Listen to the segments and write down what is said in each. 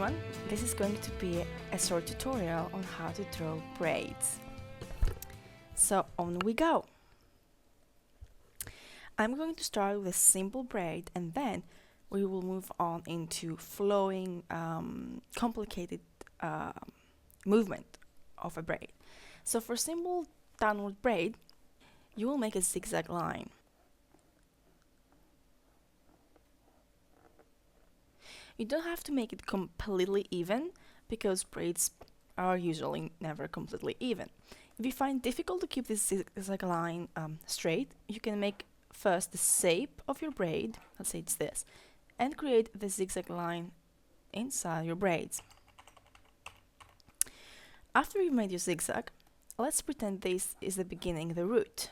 everyone, this is going to be a short tutorial on how to draw braids. So on we go! I'm going to start with a simple braid and then we will move on into flowing, complicated movement of a braid. So for simple downward braid, you will make a zigzag line. You don't have to make it completely even because braids are usually never completely even. If you find it difficult to keep this zigzag line straight, you can make first the shape of your braid, let's say it's this, and create the zigzag line inside your braids. After you've made your zigzag, let's pretend this is the beginning, the root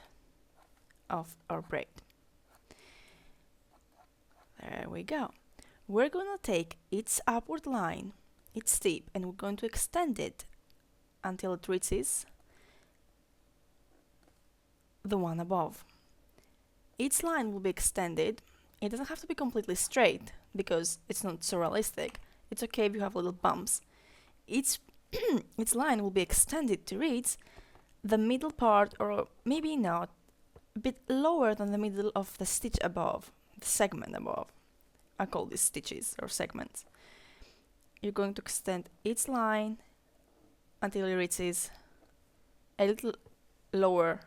of our braid. There we go. We're going to take its upward line, its tip, and we're going to extend it until it reaches the one above. Its line will be extended. It doesn't have to be completely straight because it's not so realistic. It's okay if you have little bumps. Its line will be extended to reach the middle part, or maybe not, a bit lower than the middle of the stitch above, the segment above. I call these stitches or segments. You're going to extend its line until it reaches a little lower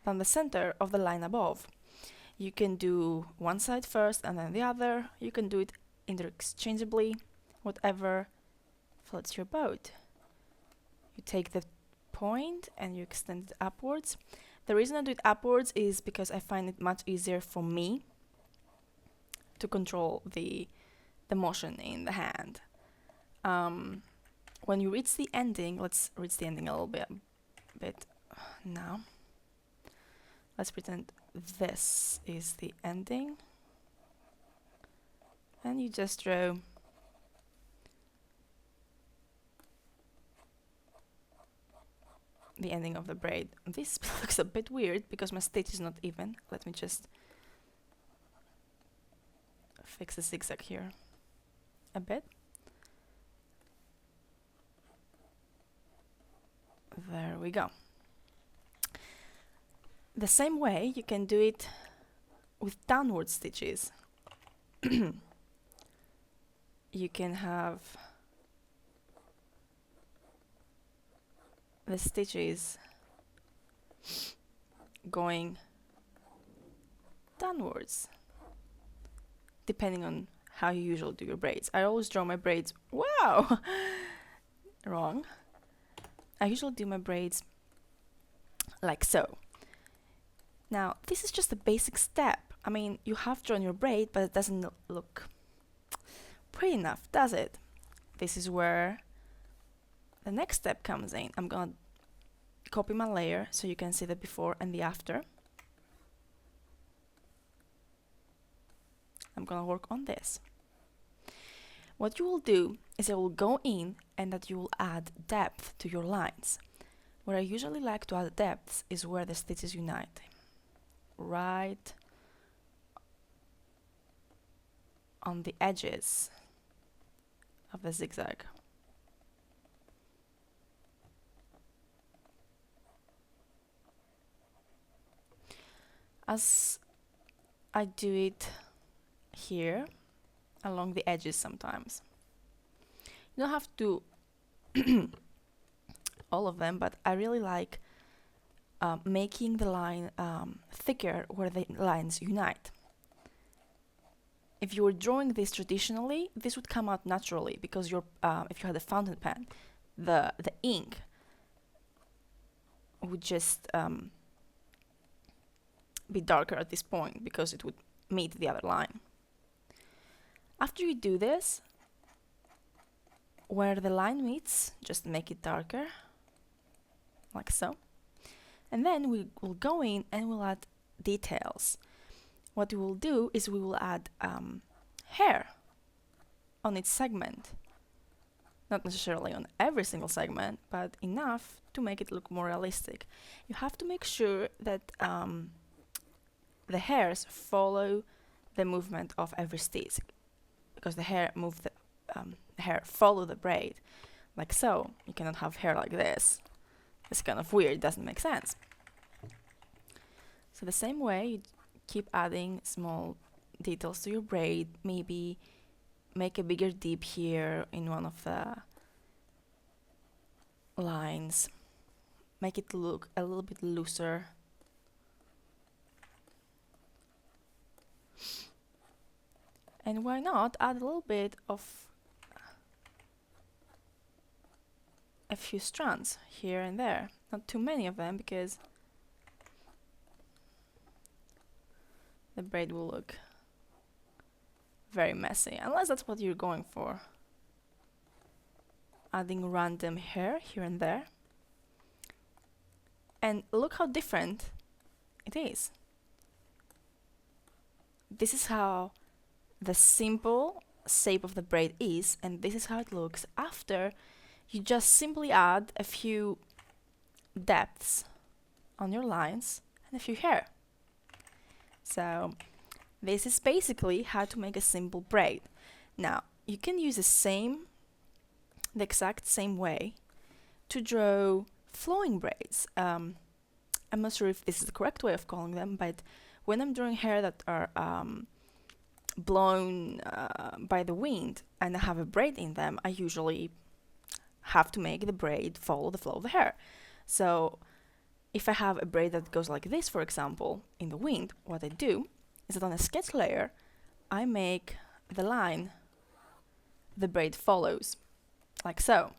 than the center of the line above. You can do one side first and then the other. You can do it interchangeably, whatever floats your boat. You take the point and you extend it upwards. The reason I do it upwards is because I find it much easier for me to control the motion in the hand. When you reach the ending, let's reach the ending a little bit now. Let's pretend this is the ending, and you just draw the ending of the braid. This looks a bit weird because my stitch is not even. Let me just fix the zigzag here a bit. There we go. The same way you can do it with downward stitches. You can have the stitches going downwards, depending on how you usually do your braids. I always draw my braids, wow, wrong. I usually do my braids like so. Now, this is just a basic step. I mean, you have drawn your braid, but it doesn't look pretty enough, does it? This is where the next step comes in. I'm gonna copy my layer so you can see the before and the after. I'm gonna work on this. What you will do is I will go in and that you will add depth to your lines. Where I usually like to add depth is where the stitches unite. Right on the edges of the zigzag. As I do it here along the edges sometimes. You don't have to do all of them, but I really like making the line thicker where the lines unite. If you were drawing this traditionally, this would come out naturally because if you had a fountain pen, the ink would just be darker at this point because it would meet the other line. After you do this, where the line meets, just make it darker, like so. And then we will go in and we'll add details. What we will do is we will add hair on its segment. Not necessarily on every single segment, but enough to make it look more realistic. You have to make sure that the hairs follow the movement of every stitch, because the hair move hair follow the braid, like so. You cannot have hair like this. It's kind of weird, doesn't make sense. So the same way, you keep adding small details to your braid. Maybe make a bigger dip here in one of the lines. Make it look a little bit looser. And why not add a little bit of a few strands here and there. Not too many of them, because the braid will look very messy, unless that's what you're going for. Adding random hair here and there. And look how different it is. This is how the simple shape of the braid is, and this is how it looks after you just simply add a few depths on your lines and a few hair. So this is basically how to make a simple braid. Now you can use the exact same way to draw flowing braids. I'm not sure if this is the correct way of calling them, but when I'm drawing hair that are blown by the wind and I have a braid in them, I usually have to make the braid follow the flow of the hair. So if I have a braid that goes like this, for example, in the wind, what I do is that on a sketch layer, I make the line the braid follows, like so.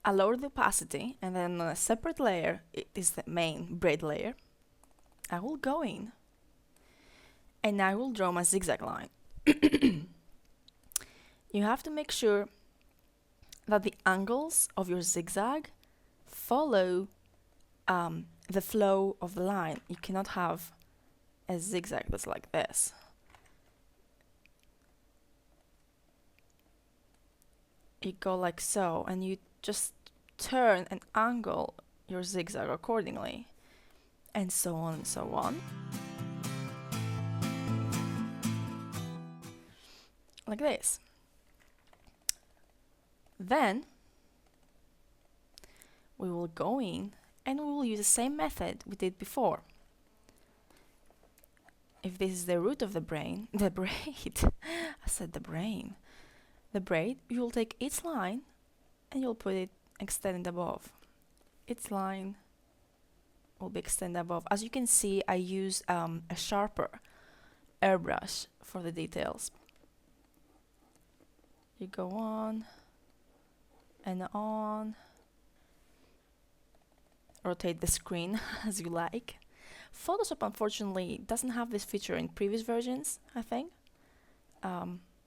I lower the opacity, and then on a separate layer, it is the main braid layer, I will go in and I will draw my zigzag line. You have to make sure that the angles of your zigzag follow the flow of the line. You cannot have a zigzag that's like this. You go like so, and you just turn and angle your zigzag accordingly, and so on and so on. Like this. Then we will go in and we will use the same method we did before. If this is the root of the braid, I said the brain. The braid, you will take its line and you'll put it extended above. Its line will be extended above. As you can see, I use a sharper airbrush for the details. You go on and on. Rotate the screen as you like. Photoshop unfortunately doesn't have this feature in previous versions, I think.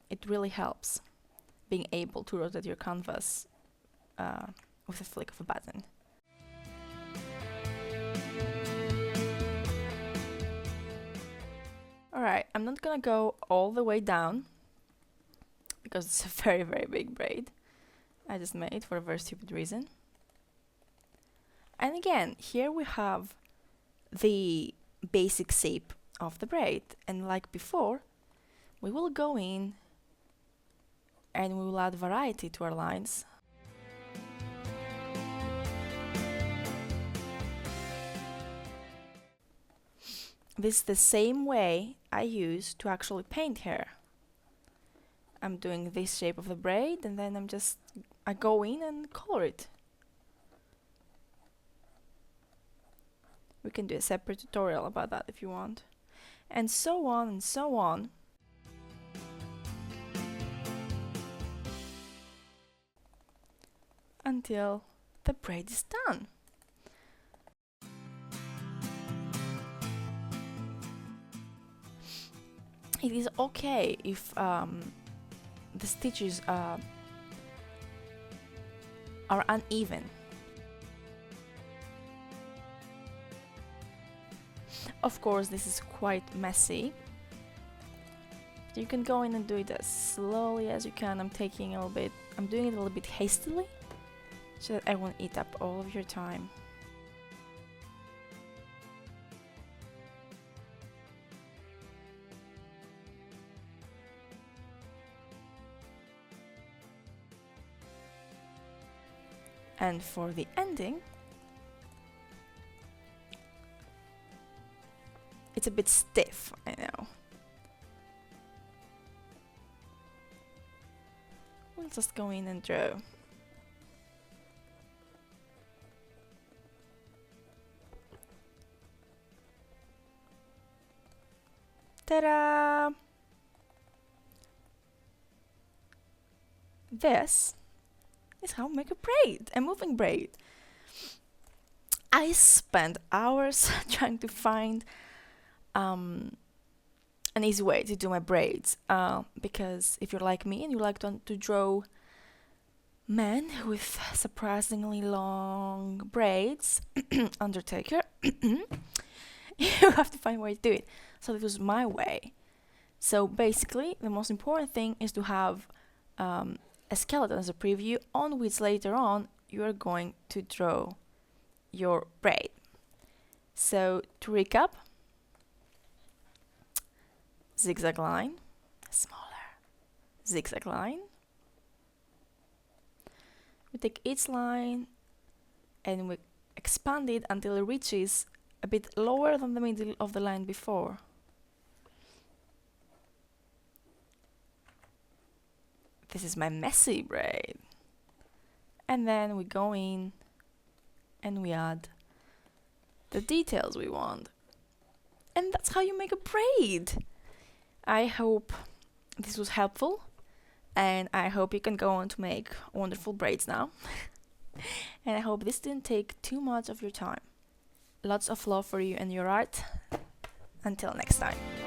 It really helps being able to rotate your canvas with a flick of a button. Alright, I'm not gonna go all the way down because it's a very, very big braid. I just made it for a very stupid reason. And again, here we have the basic shape of the braid, and like before, we will go in and we will add variety to our lines. This is the same way I use to actually paint hair. I'm doing this shape of the braid, and then I go in and color it. We can do a separate tutorial about that if you want. And so on and so on. Until the braid is done. It is okay if the stitches are uneven. Of course, this is quite messy. You can go in and do it as slowly as you can. I'm doing it a little bit hastily, so that I won't eat up all of your time. And for the ending, it's a bit stiff, I know. We'll just go in and draw. Ta-da! This is how we make a braid, a moving braid. I spent hours trying to find an easy way to do my braids, because if you're like me and you like to draw men with surprisingly long braids, Undertaker, you have to find a way to do it. So this was my way. So basically, the most important thing is to have a skeleton as a preview on which later on you are going to draw your braid. So to recap, zigzag line, smaller, zigzag line. We take each line and we expand it until it reaches a bit lower than the middle of the line before. This is my messy braid. And then we go in and we add the details we want. And that's how you make a braid. I hope this was helpful, and I hope you can go on to make wonderful braids now. And I hope this didn't take too much of your time. Lots of love for you and your art. Until next time.